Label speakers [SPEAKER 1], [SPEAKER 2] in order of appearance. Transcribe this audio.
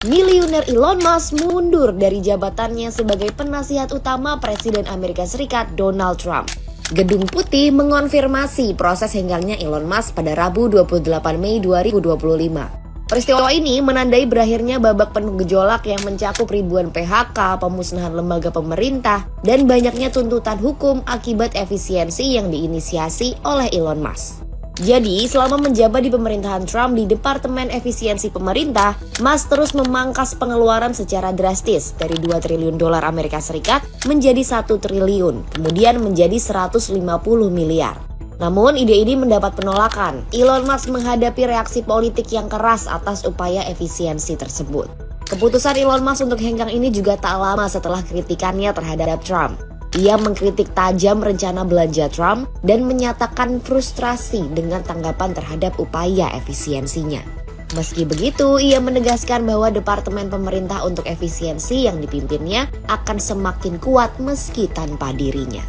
[SPEAKER 1] Miliuner Elon Musk mundur dari jabatannya sebagai penasihat utama Presiden Amerika Serikat Donald Trump. Gedung Putih mengonfirmasi proses henggangnya Elon Musk pada Rabu 28 Mei 2025. Peristiwa ini menandai berakhirnya babak penuh gejolak yang mencakup ribuan PHK, pemusnahan lembaga pemerintah, dan banyaknya tuntutan hukum akibat efisiensi yang diinisiasi oleh Elon Musk. Jadi, selama menjabat di pemerintahan Trump di Departemen Efisiensi Pemerintah, Musk terus memangkas pengeluaran secara drastis dari 2 triliun dolar Amerika Serikat menjadi 1 triliun, kemudian menjadi 150 miliar. Namun, ide ini mendapat penolakan. Elon Musk menghadapi reaksi politik yang keras atas upaya efisiensi tersebut. Keputusan Elon Musk untuk hengkang ini juga tak lama setelah kritikannya terhadap Trump. Ia mengkritik tajam rencana belanja Trump dan menyatakan frustrasi dengan tanggapan terhadap upaya efisiensinya. Meski begitu, ia menegaskan bahwa Departemen Pemerintah untuk Efisiensi yang dipimpinnya akan semakin kuat meski tanpa dirinya.